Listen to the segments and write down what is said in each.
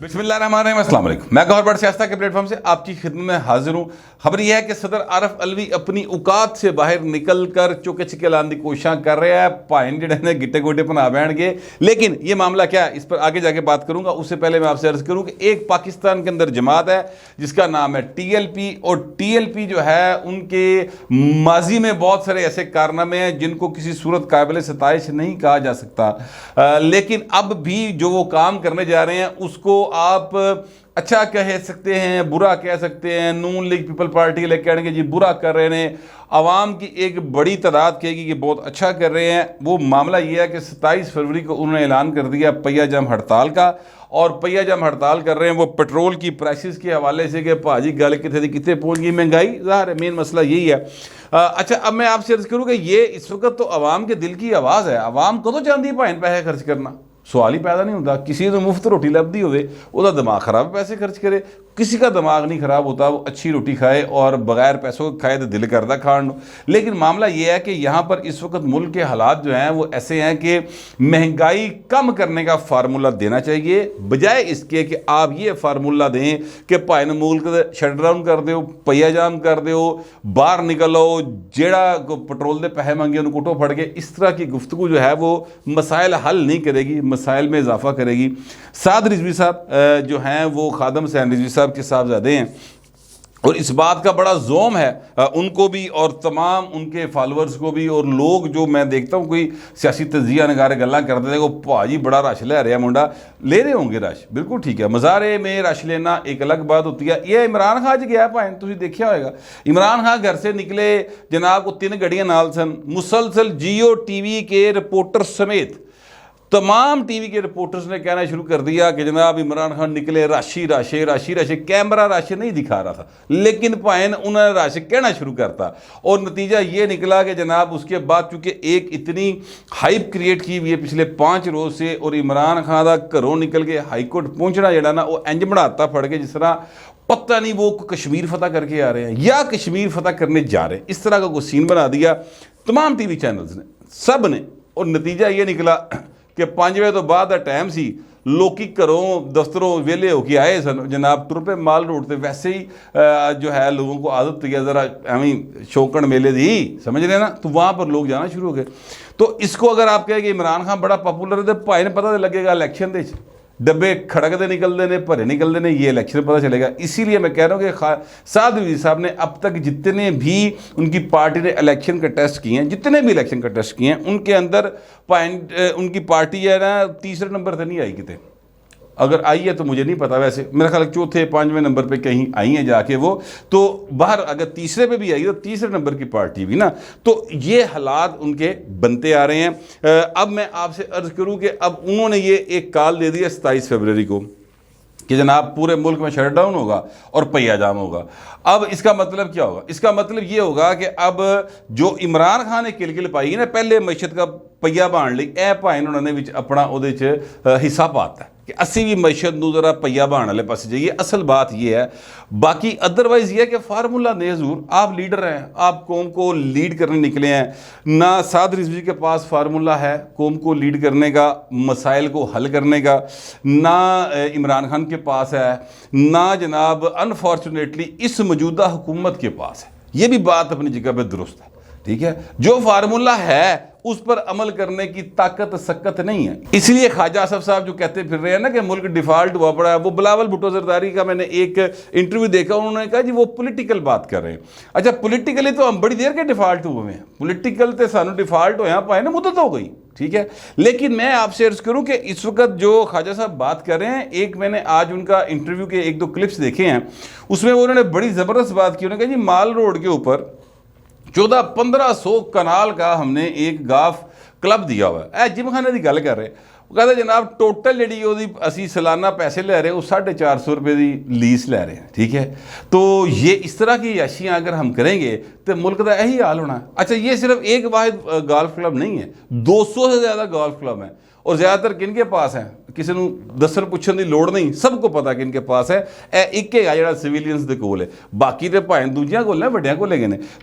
بسم اللہ الرحمن الرحیم، السلام علیکم۔ میں گوہر بٹ سیاستہ کے پلیٹ فارم سے آپ کی خدمت میں حاضر ہوں۔ خبر یہ ہے کہ صدر عارف علوی اپنی اوقات سے باہر نکل کر چوکے چھکے لانے کی کوششاں کر رہے ہیں۔ پائن جڑے نے گٹے گوٹے پنا بیٹھ گئے، لیکن یہ معاملہ کیا ہے اس پر آگے جا کے بات کروں گا۔ اس سے پہلے میں آپ سے عرض کروں کہ ایک پاکستان کے اندر جماعت ہے جس کا نام ہے ٹی ایل پی، اور ٹی ایل پی جو ہے ان کے ماضی میں بہت سارے ایسے کارنامے ہیں جن کو کسی صورت قابل ستائش نہیں کہا جا سکتا، لیکن اب بھی جو وہ کام کرنے جا رہے ہیں اس کو آپ اچھا کہہ سکتے ہیں، برا کہہ سکتے ہیں۔ نون لیگ پیپل پارٹی لے کہنے کہ جی برا کر رہے ہیں، عوام کی ایک بڑی تعداد کہے گی کہ بہت اچھا کر رہے ہیں۔ وہ معاملہ یہ ہے کہ 27 فروری کو انہوں نے اعلان کر دیا پہیہ جام ہڑتال کا، اور پہیہ جام ہڑتال کر رہے ہیں وہ پیٹرول کی پرائسز کے حوالے سے کہ بھاجی گل کتنے کتنے پہنچ گئی مہنگائی، ظاہر ہے مین مسئلہ یہی ہے۔ اچھا، اب میں آپ سے عرض کروں کہ یہ اس وقت تو عوام کے دل کی آواز ہے۔ عوام کدوں چاہتی ہے بھائن پیسے خرچ کرنا؟ سوال ہی پیدا نہیں ہوتا۔ کسی تو مفت روٹی لبدی ہوئے وہ دماغ خراب پیسے خرچ کرے، کسی کا دماغ نہیں خراب ہوتا، وہ اچھی روٹی کھائے اور بغیر پیسوں کھائے تو دل کرتا کھان۔ لیکن معاملہ یہ ہے کہ یہاں پر اس وقت ملک کے حالات جو ہیں وہ ایسے ہیں کہ مہنگائی کم کرنے کا فارمولہ دینا چاہیے، بجائے اس کے کہ آپ یہ فارمولہ دیں کہ پائن ملک شٹ ڈاؤن کر دیو، پہیہ جام کر دیو، باہر نکلو، جیڑا کو پٹرول دے پیسے منگے انہوں کوٹو پھڑ کے۔ اس طرح کی گفتگو جو ہے وہ مسائل حل نہیں کرے گی، مسائل میں اضافہ کرے گی۔ سعد رضوی صاحب جو ہیں وہ خادم حسین رضوی صاحب کے صاحبزادے ہیں، اور اس بات کا بڑا زوم ہے ان کو بھی اور تمام ان کے فالورز کو بھی، اور لوگ جو میں دیکھتا ہوں کوئی سیاسی تجزیہ نگارے گلاں کرتے ہیں کہ بھاجی بڑا رش لے رہے ہیں، منڈا لے رہے ہوں گے رش، بالکل ٹھیک ہے، مظاہرے میں رش لینا ایک الگ بات ہوتی ہے۔ یہ عمران خان جی گیا پائیں تسی دیکھیا ہوئے گا، عمران خان گھر سے نکلے جناب کو 3 گڑیاں نال سن، مسلسل جیو ٹی وی کے رپورٹر سمیت تمام ٹی وی کے رپورٹرز نے کہنا شروع کر دیا کہ جناب عمران خان نکلے راشی راشے راشی راشے، کیمرہ راشے نہیں دکھا رہا تھا لیکن پائن انہوں نے راشے کہنا شروع کرتا، اور نتیجہ یہ نکلا کہ جناب اس کے بعد چونکہ ایک اتنی ہائپ کریٹ کی ہوئی ہے پچھلے 5 روز سے، اور عمران خان دا گھروں نکل کے ہائی کورٹ پہنچنا جڑا نا وہ انج بناتا پڑ کے جس طرح پتہ نہیں وہ کشمیر فتح کر کے آ رہے ہیں یا کشمیر فتح کرنے جا رہے ہیں، اس طرح کا کوئی سین بنا دیا تمام ٹی وی چینلز نے، سب نے، اور نتیجہ یہ نکلا کہ 5 بجے تو بعد ٹائم سی، لوکی گھروں دفتروں ویلے ہو کے آئے سن جناب، ٹر پہ مال روڈ تے، ویسے ہی جو ہے لوگوں کو عادت ہے ذرا ایویں شوکن میلے دی، سمجھ رہے ہیں نا، تو وہاں پر لوگ جانا شروع ہو گئے۔ تو اس کو اگر آپ کہیں کہ عمران خان بڑا پاپولر ہے تو بھائی نے پتہ لگے گا الیکشن دے ڈبے کھڑکتے نکلتے ہیں، بھرے نکلتے ہیں، یہ الیکشن پتہ چلے گا۔ اسی لیے میں کہہ رہا ہوں کہ سعد رضوی صاحب نے اب تک جتنے بھی ان کی پارٹی نے الیکشن کا ٹیسٹ کیے ہیں، جتنے بھی الیکشن کا ٹیسٹ کیے ہیں، ان کے اندر ان کی پارٹی ہے نا 3رے نمبر پہ نہیں آئی کتے، اگر آئی ہے تو مجھے نہیں پتا، ویسے میرا خیال 4تھے 5ویں نمبر پہ کہیں آئی ہیں جا کے وہ، تو باہر اگر 3رے پہ بھی آئی تو 3رے نمبر کی پارٹی بھی نا، تو یہ حالات ان کے بنتے آ رہے ہیں۔ اب میں آپ سے عرض کروں کہ اب انہوں نے یہ ایک کال دے دیا 27 فروری کو کہ جناب پورے ملک میں شٹ ڈاؤن ہوگا اور پہیہ جام ہوگا۔ اب اس کا مطلب کیا ہوگا؟ اس کا مطلب یہ ہوگا کہ اب جو عمران خان نے کل پائی نا پہلے معیشت کا پہیہ بان لی، اے پائن انہوں نے اپنا حصہ پاتا ہے کہ اسی بھی معیشت نو ذرا پہیہ بان والے پاس جائیے۔ اصل بات یہ ہے، باقی ادروائز یہ ہے کہ فارمولہ نہیں حضور، آپ لیڈر ہیں، آپ قوم کو لیڈ کرنے نکلے ہیں، نہ سعد رضوی کے پاس فارمولہ ہے قوم کو لیڈ کرنے کا، مسائل کو حل کرنے کا، نہ عمران خان کے پاس ہے، نہ جناب انفارچونیٹلی اس موجودہ حکومت کے پاس ہے۔ یہ بھی بات اپنی جگہ پہ درست ہے، ٹھیک ہے، جو فارمولہ ہے اس پر عمل کرنے کی طاقت سکت نہیں ہے۔ اس لیے خواجہ آصف صاحب جو کہتے پھر رہے ہیں نا کہ ملک ڈیفالٹ ہوا پڑا ہے، وہ بلاول بھٹو زرداری کا میں نے ایک انٹرویو دیکھا، انہوں نے کہا جی وہ پولیٹیکل بات کر رہے ہیں۔ اچھا پولیٹیکلی تو ہم بڑی دیر کے ڈیفالٹ ہوئے ہیں، پولیٹیکل تے سانو ڈیفالٹ ہویا پائے نا مدت ہو گئی، ٹھیک ہے، لیکن میں آپ سے عرض کروں کہ اس وقت جو خواجہ صاحب بات کر رہے ہیں، ایک میں نے آج ان کا انٹرویو کے 1-2 کلپس دیکھے ہیں، اس میں انہوں نے بڑی زبردست بات کی، انہوں نے کہا جی مال روڈ کے اوپر 1400-1500 کنال کا ہم نے ایک گاف کلب دیا ہوا ہے، جم خانے کی گل کر رہے، وہ کہتے ہیں جناب ٹوٹل جڑی وہ اسی سالانہ پیسے لے رہے ہیں وہ 450 روپے کی لیز لے رہے ہیں، ٹھیک ہے، تو یہ اس طرح کی عیاشیاں اگر ہم کریں گے تو ملک کا یہی حال ہونا ہے۔ اچھا یہ صرف ایک واحد گالف کلب نہیں ہے، 200 سے زیادہ گالف کلب ہیں، اور زیادہ تر کن کے پاس ہیں, کسی ਨੂੰ ਦੱਸਣ ਪੁੱਛਣ ਦੀ ਲੋੜ ਨਹੀਂ, ਸਭ ਕੋ ਪਤਾ ਕਿਨ ਕੇ ਪਾਸ ਹੈ. ਇਹ ਇੱਕ ਹੈਗਾ ਜਿਹੜਾ ਸਿਵਿਲੀਅਨਸ ਦੇ ਕੋਲ ਹੈ, ਬਾਕੀ ਤੇ ਭਾਵੇਂ ਦੂਜਿਆਂ ਕੋਲ ਨੇ, ਵੱਡਿਆਂ ਕੋਲ ਹੈਗੇ ਨੇ.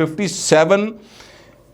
57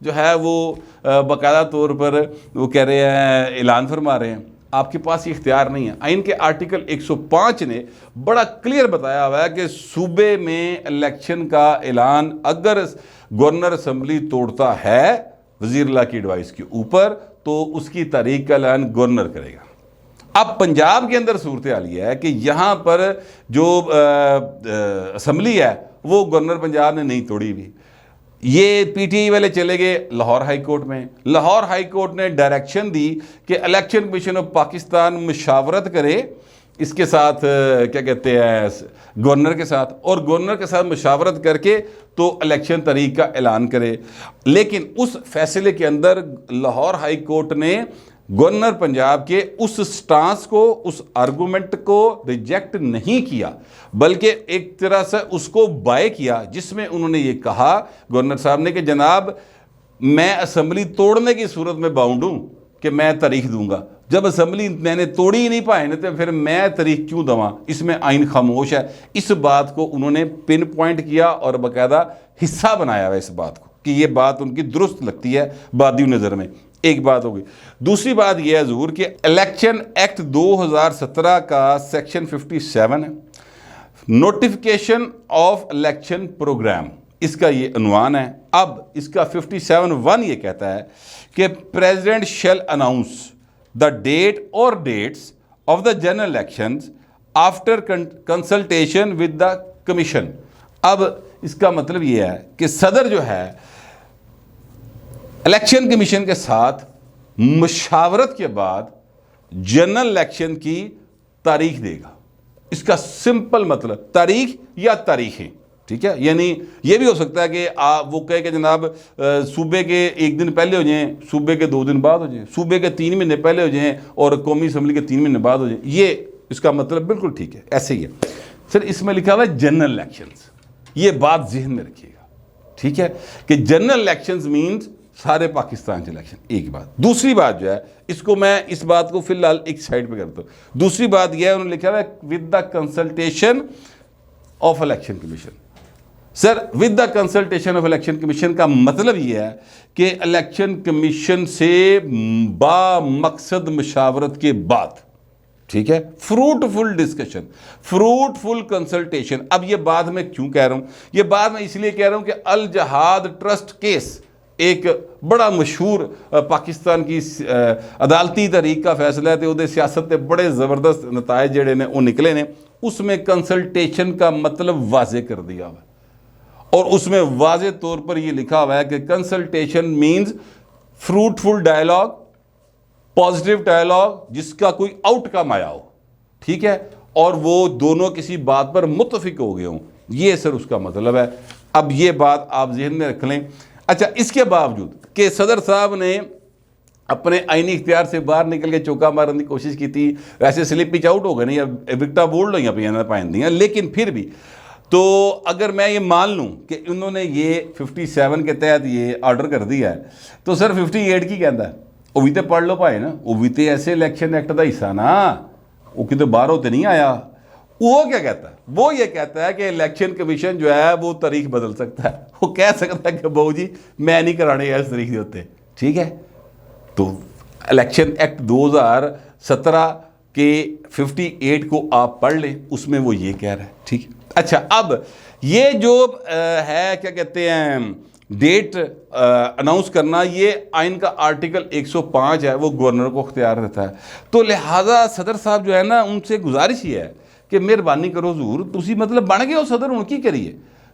جو ہے وہ باقاعدہ طور پر وہ کہہ رہے ہیں، اعلان فرما رہے ہیں. آپ کے پاس یہ اختیار نہیں ہے. آئین کے آرٹیکل 105 نے بڑا کلیئر بتایا ہوا ہے کہ صوبے میں الیکشن کا اعلان اگر گورنر اسمبلی توڑتا ہے وزیر اللہ کی ایڈوائس کے اوپر تو اس کی تاریخ کا اعلان گورنر کرے گا. اب پنجاب کے اندر صورتحال یہ ہے کہ یہاں پر جو اسمبلی ہے وہ گورنر پنجاب نے نہیں توڑی ہوئی. یہ پی ٹی آئی والے چلے گئے لاہور ہائی کورٹ میں. لاہور ہائی کورٹ نے ڈائریکشن دی کہ الیکشن کمیشن آف پاکستان مشاورت کرے اس کے ساتھ، کیا کہتے ہیں، گورنر کے ساتھ، اور گورنر کے ساتھ مشاورت کر کے تو الیکشن تاریخ کا اعلان کرے. لیکن اس فیصلے کے اندر لاہور ہائی کورٹ نے گورنر پنجاب کے اس سٹانس کو، اس آرگومنٹ کو ریجیکٹ نہیں کیا، بلکہ ایک طرح سے اس کو بائے کیا، جس میں انہوں نے یہ کہا گورنر صاحب نے کہ جناب میں اسمبلی توڑنے کی صورت میں باؤنڈ ہوں کہ میں تاریخ دوں گا. جب اسمبلی میں نے توڑی ہی نہیں پائے تو پھر میں تاریخ کیوں دواں؟ اس میں آئین خاموش ہے. اس بات کو انہوں نے پن پوائنٹ کیا اور باقاعدہ حصہ بنایا ہوا اس بات کو کہ یہ بات ان کی درست لگتی ہے بادی نظر میں. ایک بات ہوگی. دوسری بات یہ ہے حضور کہ الیکشن ایکٹ 2017 کا سیکشن 57 ہے، نوٹیفیکیشن آف الیکشن پروگرام، اس کا یہ عنوان ہے. اب اس کا 57(1) یہ کہتا ہے کہ president shall announce the date اور dates of the general elections after consultation with the commission. اب اس کا مطلب یہ ہے کہ صدر جو ہے الیکشن کمیشن کے ساتھ مشاورت کے بعد جنرل الیکشن کی تاریخ دے گا. اس کا سمپل مطلب تاریخ یا تاریخیں، ٹھیک ہے. یعنی یہ بھی ہو سکتا ہے کہ وہ کہے کہ جناب صوبے کے 1 دن پہلے ہو جائیں، صوبے کے 2 دن بعد ہو جائیں، صوبے کے 3 مہینے پہلے ہو جائیں اور قومی اسمبلی کے 3 مہینے بعد ہو جائیں. یہ اس کا مطلب بالکل ٹھیک ہے، ایسے ہی ہے. سر اس میں لکھا ہوا ہے جنرل الیکشنز، یہ بات ذہن میں رکھیے گا، ٹھیک ہے، کہ جنرل الیکشنز مینز سارے پاکستان کے الیکشن. ایک بات. دوسری بات جو ہے اس کو میں اس بات کو فی الحال ایک سائڈ پہ کرتا ہوں. دوسری بات یہ ہے انہوں نے لکھا ہوا ہے with the consultation of election commission. Sir with the consultation of election commission کا مطلب یہ ہے کہ الیکشن کمیشن سے با مقصد مشاورت کے بعد، ٹھیک ہے، فروٹفل ڈسکشن، فروٹفل کنسلٹیشن. اب یہ بات میں کیوں کہہ رہا ہوں؟ یہ بات میں اس لیے کہہ رہا ہوں کہ الجہاد ٹرسٹ کیس ایک بڑا مشہور پاکستان کی عدالتی تحریک کا فیصلہ ہے، تو سیاست کے بڑے زبردست نتائج جڑے نے وہ نکلے نے. اس میں کنسلٹیشن کا مطلب واضح کر دیا ہوا ہے، اور اس میں واضح طور پر یہ لکھا ہوا ہے کہ consultation means fruitful dialogue, positive dialogue جس کا کوئی آؤٹ کم آیا ہو، ٹھیک ہے، اور وہ دونوں کسی بات پر متفق ہو گئے ہوں. یہ سر اس کا مطلب ہے. اب یہ بات آپ ذہن میں رکھ لیں. اچھا، اس کے باوجود کہ صدر صاحب نے اپنے آئینی اختیار سے باہر نکل کے چوکا مارنے کی کوشش کی تھی، ویسے سلپ پچ آؤٹ ہو گئے نہیں، وکٹا بولڈ ہوئی پہ پائن دیا، لیکن پھر بھی تو اگر میں یہ مان لوں کہ انہوں نے یہ 57 کے تحت یہ آرڈر کر دیا ہے تو سر 58 کی کہتا ہے وہ بھی تو پڑھ لو پائے نا، وہ بھی تو ایسے الیکشن ایکٹ کا حصہ نا، وہ کتنے باہر ہوتے نہیں آیا. وہ کیا کہتا ہے؟ وہ یہ کہتا ہے کہ الیکشن کمیشن جو ہے وہ تاریخ بدل سکتا ہے. وہ کہہ سکتا ہے کہ بہو جی میں نہیں کرانے اس تاریخ سے ہوتے، ٹھیک ہے. تو الیکشن ایکٹ 2017 کے 58 کو آپ پڑھ لیں، اس میں وہ یہ کہہ رہا ہے، ٹھیک ہے. اچھا، اب یہ جو ہے کیا کہتے ہیں ڈیٹ اناؤنس کرنا، یہ آئین کا آرٹیکل 105 ہے، وہ گورنر کو اختیار دیتا ہے. تو لہٰذا صدر صاحب جو ہے نا، ان سے گزارش یہ ہے کہ مہربانی کرو حضور، تسی مطلب بن گئے ہو صدر، ان کی کریے.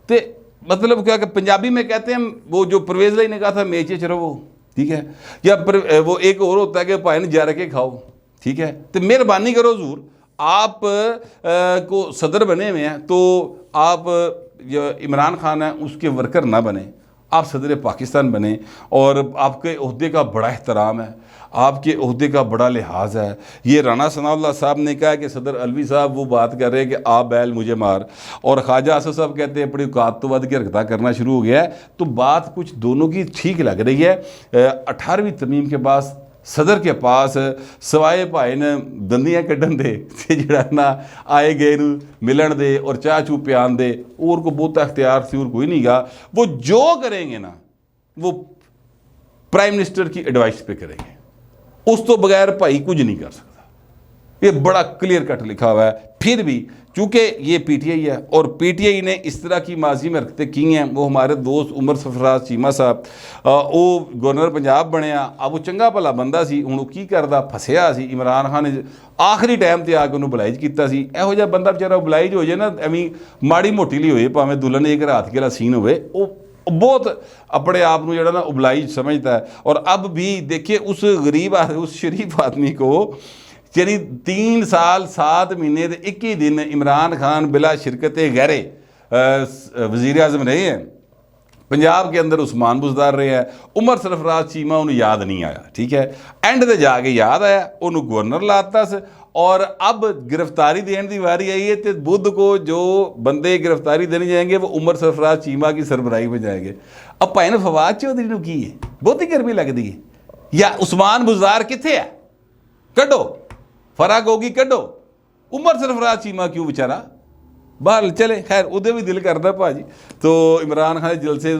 تو مطلب کیا کہ پنجابی میں کہتے ہیں وہ جو پرویز لائی نے کہا تھا میچے چرو، ٹھیک ہے، یا وہ ایک اور ہوتا ہے کہ پائن جا رکھے کھاؤ، ٹھیک ہے. تو مہربانی کرو حضور، آپ کو صدر بنے ہوئے ہیں تو آپ جو عمران خان ہیں اس کے ورکر نہ بنیں، آپ صدر پاکستان بنیں، اور آپ کے عہدے کا بڑا احترام ہے، آپ کے عہدے کا بڑا لحاظ ہے. یہ رانا ثناء اللہ صاحب نے کہا کہ صدر علوی صاحب وہ بات کر رہے ہیں کہ آپ بیل مجھے مار، اور خواجہ اسد صاحب کہتے ہیں اپنی اوقات تو ود کے حرکتیں کرنا شروع ہو گیا ہے. تو بات کچھ دونوں کی ٹھیک لگ رہی ہے. 18ویں ترمیم کے بعد صدر کے پاس سوائے بھائی نے دندیاں کڈن دے جڑا نا آئے گئے نو ملن دے اور چاہ چو پیان دے، اور کو بہت اختیار سی اور کوئی نہیں گا. وہ جو کریں گے نا وہ ਪ੍ਰਾਈਮ ਮਿਨਿਸਟਰ کی ایڈوائس پہ کریں گے, اس تو بغیر بھائی کچھ نہیں کر سکتا. یہ بڑا کلیئر کٹ لکھا ہوا ہے. پھر بھی چونکہ یہ پی ٹی آئی ہے اور پی ٹی آئی نے اس طرح کی ماضی میں حرکتیں کی ہیں, وہ ہمارے دوست عمر سرفراز چیمہ صاحب وہ گورنر پنجاب بنیا, اب وہ چنگا بھلا بندہ سی, ہوں کی کردا پھسیا سی. عمران خان نے آخری ٹائم تے آ کے انہوں بلائج کیتا سی. یہو جہا بندہ بیچارہ بلائج ہو جائے نا, ایویں ماڑی موٹی لی ہوئے پاویں دلہن ایک رات کے سین ہوئے, وہ بہت اپنے آپ کو جڑا نا ابلائج سمجھتا ہے. اور اب بھی دیکھیے اس غریب اس شریف آدمی کو یعنی 3 سال 7 مہینے 21 دن عمران خان بلا شرکت غیرے وزیر اعظم رہے ہیں. پنجاب کے اندر عثمان بزدار رہے ہیں, عمر سرفراز چیمہ انہوں یاد نہیں آیا, ٹھیک ہے, اینڈ تے جا کے یاد آیا, انہوں گورنر لاتا سے. اور اب گرفتاری دین دی واری آئی ہے تو بدھ کو جو بندے گرفتاری دینے جائیں گے وہ عمر سرفراز چیمہ کی سربراہی میں جائیں گے. اب پائن فواد چودھری نے کی ہے, بہت ہی گرمی لگ دی ہے. یا عثمان بزدار کتنے ہے, کڈو, فراغ ہوگی کڈو, عمر سرفراز چیمہ کیوں بیچارہ باہر چلے. خیر ادھے بھی دل کرتا بھاجی تو عمران خان جلسے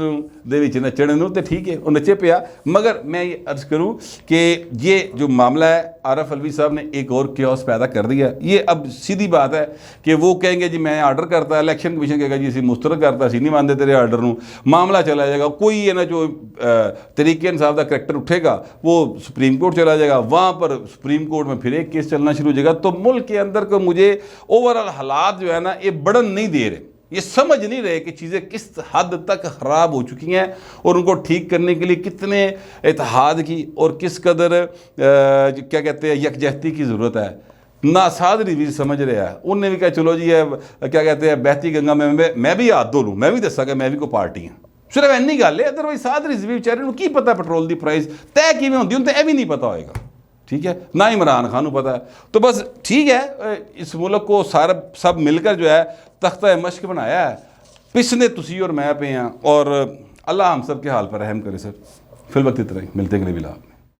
دے وچ نچنے نو تے ٹھیک ہے وہ نچے پیا. مگر میں یہ عرض کروں کہ یہ جو معاملہ ہے عارف علوی صاحب نے ایک اور کیوس پیدا کر دیا. یہ اب سیدھی بات ہے کہ وہ کہیں گے جی میں آرڈر کرتا, الیکشن کمیشن کہے گا جی اسی مسترد کرتا, اسی نہیں مانتے تیرے آرڈر نو, معاملہ چلا جائے گا. کوئی ہے نا جو طریقے انصاف کا کریکٹر اٹھے گا وہ سپریم کورٹ چلا جائے گا, وہاں پر سپریم کورٹ میں پھر ایک کیس چلنا شروع ہو جائے گا. تو ملک کے اندر کو مجھے اوور آل حالات جو ہے نا یہ بڑھن نہیں دے رہے, یہ سمجھ نہیں رہے کہ چیزیں کس حد تک خراب ہو چکی ہیں اور ان کو ٹھیک کرنے کے لیے کتنے اتحاد کی اور کس قدر کیا کہتے ہیں یکجہتی کی ضرورت ہے. ناساد ریویز سمجھ رہا ہے, انہوں نے بھی کہا چلو جی کیا کہتے ہیں بہتی گنگا میں بھی ہاتھ دھو لوں, میں بھی دسا کہ میں بھی کوئی پارٹی ہوں. صرف اینی گل ہے, ادروائز ساد ریزوی بیچارے کی پتا پٹرول دی پرائز طے کیویں ہوندی, انہیں یہ بھی نہیں پتا ہوئے گا, ٹھیک ہے, نہ عمران خان کو پتا ہے. تو بس ٹھیک ہے, اس ملک کو سب مل کر جو ہے تختہ مشق بنایا ہے, پسنے تسی اور میں پہ ہیں, اور اللہ ہم سب کے حال پر رحم کرے. سر فی الوقت اتنا ہی, ملتے ہیں اگلے ولاگ میں.